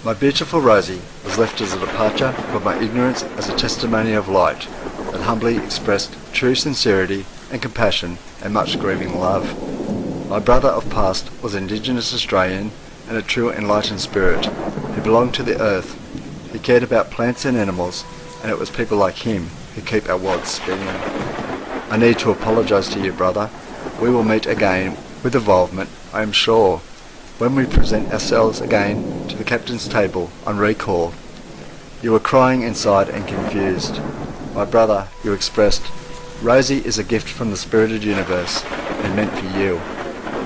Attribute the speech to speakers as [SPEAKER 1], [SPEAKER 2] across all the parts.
[SPEAKER 1] My beautiful Rosie was left as a departure from my ignorance as a testimony of light that humbly expressed true sincerity and compassion and much grieving love. My brother of past was Indigenous Australian and a true enlightened spirit who belonged to the earth. He cared about plants and animals, and it was people like him who keep our world spinning. I need to apologise to you, brother. We will meet again with involvement, I am sure, when we present ourselves again to the captain's table on recall. You were crying inside and confused. My brother, you expressed, Rosie is a gift from the spirited universe and meant for you.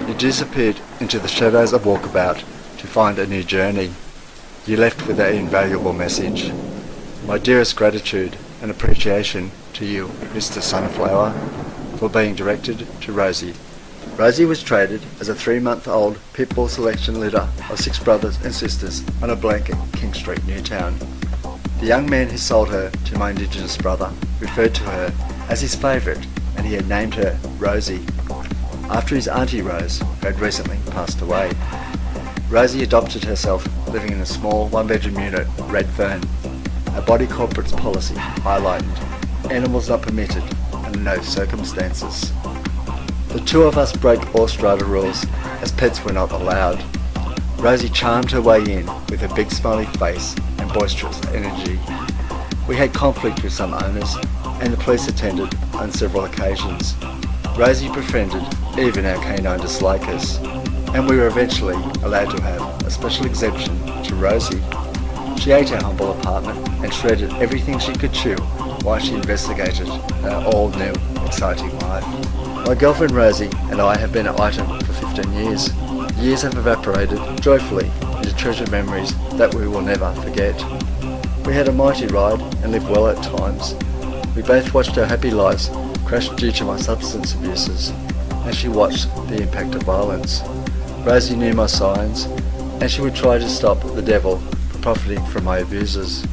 [SPEAKER 1] You disappeared into the shadows of Walkabout to find a new journey. You left with an invaluable message. My dearest gratitude and appreciation to you, Mr. Sunflower, for being directed to Rosie. Rosie was traded as a 3-month-old pitbull selection litter of 6 brothers and sisters on a blanket King Street, Newtown. The young man who sold her to my Indigenous brother referred to her as his favourite, and he had named her Rosie, after his auntie Rose, who had recently passed away. Rosie adopted herself, living in a small 1-bedroom unit, Redfern. A body corporate's policy highlighted, animals not permitted under no circumstances. The 2 of us broke all strata rules, as pets were not allowed. Rosie charmed her way in with her big smiley face and boisterous energy. We had conflict with some owners, and the police attended on several occasions. Rosie befriended even our canine dislikers, and we were eventually allowed to have a special exemption to Rosie. She ate our humble apartment and shredded everything she could chew while she investigated our all-new, exciting life. My girlfriend Rosie and I have been an item for 15 years. The years have evaporated joyfully into treasured memories that we will never forget. We had a mighty ride and lived well at times. We both watched our happy lives crash due to my substance abuses, and she watched the impact of violence. Rosie knew my signs, and she would try to stop the devil from profiting from my abuses.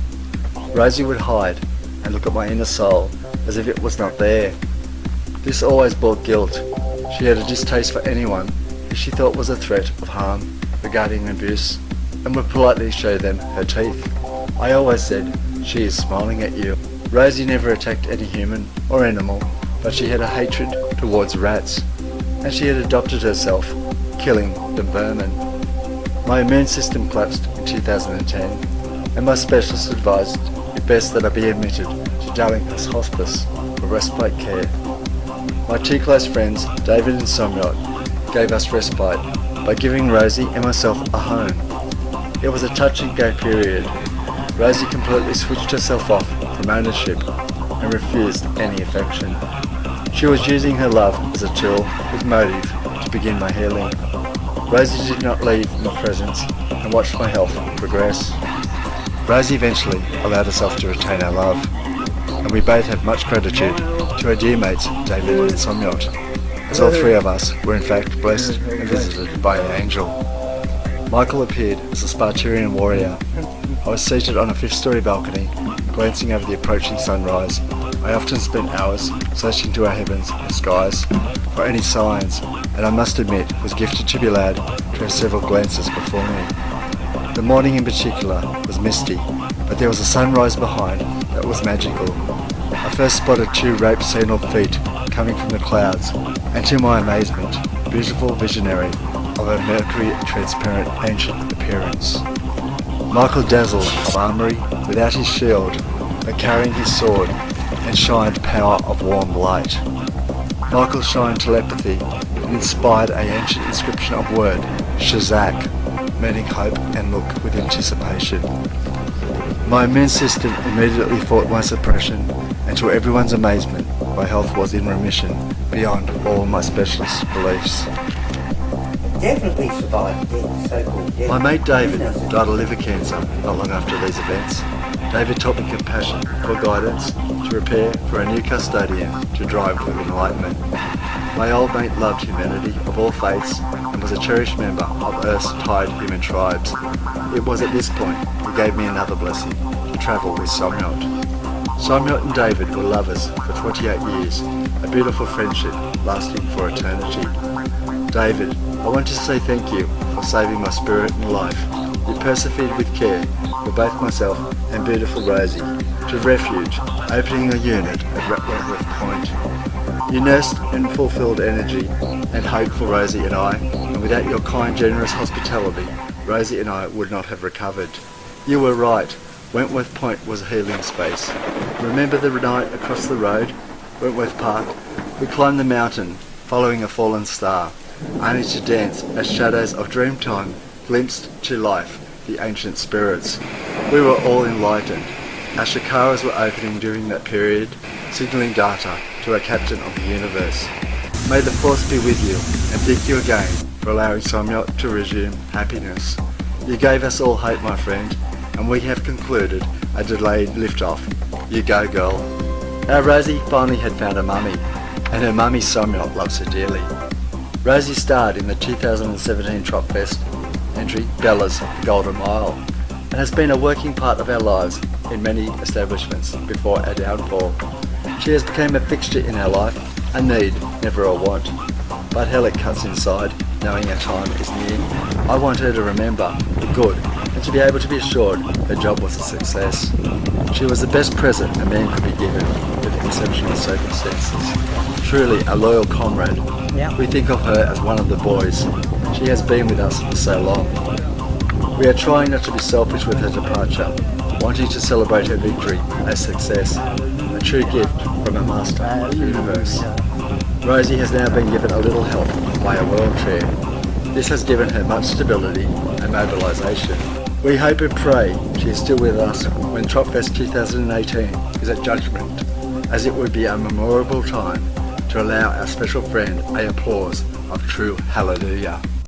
[SPEAKER 1] Rosie would hide and look at my inner soul as if it was not there. This always brought guilt. She had a distaste for anyone who she thought was a threat of harm regarding abuse, and would politely show them her teeth. I always said, she is smiling at you. Rosie never attacked any human or animal, but she had a hatred towards rats, and she had adopted herself, killing the vermin. My immune system collapsed in 2010, and my specialist advised it best that I be admitted to Darlinghurst Hospice for respite care. My 2 close friends, David and Somyot, gave us respite by giving Rosie and myself a home. It was a touch and go period. Rosie completely switched herself off from ownership and refused any affection. She was using her love as a tool with motive to begin my healing. Rosie did not leave my presence and watched my health progress. Rosie eventually allowed herself to retain our love, and we both have much gratitude to our dear mates David and Somyot, as all 3 of us were in fact blessed and visited by an angel. Michael appeared as a Sparturian warrior. I was seated on a 5th-story balcony, glancing over the approaching sunrise. I often spent hours searching to our heavens and skies for any signs, and I must admit was gifted to be allowed to have several glances before me. The morning in particular was misty, but there was a sunrise behind that was magical. I first spotted 2 raped sandaled feet coming from the clouds, and to my amazement, beautiful visionary of a mercury transparent ancient appearance. Michael dazzled of armoury without his shield, but carrying his sword, and shined power of warm light. Michael shined telepathy and inspired an ancient inscription of word, Shazak, meaning hope and look with anticipation. My immune system immediately fought my suppression, and to everyone's amazement, my health was in remission beyond all my specialist beliefs.
[SPEAKER 2] Definitely survived the so-called death.
[SPEAKER 1] My mate David died of liver cancer not long after these events. David taught me compassion for guidance, to prepare for a new custodian, to drive with enlightenment. My old mate loved humanity of all faiths and was a cherished member of Earth's tied human tribes. It was at this point he gave me another blessing, to travel with Somyot. Somyot and David were lovers for 28 years, a beautiful friendship lasting for eternity. David, I want to say thank you for saving my spirit and life. You persevered with care for both myself and beautiful Rosie to refuge, opening a unit at Wentworth Point. You nursed and fulfilled energy and hope for Rosie and I, and without your kind, generous hospitality, Rosie and I would not have recovered. You were right. Wentworth Point was a healing space. Remember the night across the road, Wentworth Park? We climbed the mountain, following a fallen star, only to dance as shadows of dreamtime glimpsed to life the ancient spirits. We were all enlightened. Our shikaras were opening during that period, signalling data to our captain of the universe. May the force be with you, and thank you again for allowing Somyot to resume happiness. You gave us all hope, my friend, and we have concluded a delayed liftoff. You go, girl. Our Rosie finally had found a mummy, and her mummy Somyot loves her dearly. Rosie starred in the 2017 Tropfest entry Bella's Golden Mile, and has been a working part of our lives in many establishments before our downfall. She has become a fixture in our life, a need, never a want. But hell, it cuts inside, knowing our time is near. I want her to remember the good, and to be able to be assured her job was a success. She was the best present a man could be given with exceptional circumstances. Truly a loyal comrade.
[SPEAKER 2] Yeah.
[SPEAKER 1] We think of her as one of the boys. She has been with us for so long. We are trying not to be selfish with her departure, wanting to celebrate her victory, a success, a true gift from a master of the universe. Rosie has now been given a little help by a wheelchair. This has given her much stability and mobilisation. We hope and pray she is still with us when Tropfest 2018 is at Judgment, as it would be a memorable time to allow our special friend a applause of true hallelujah.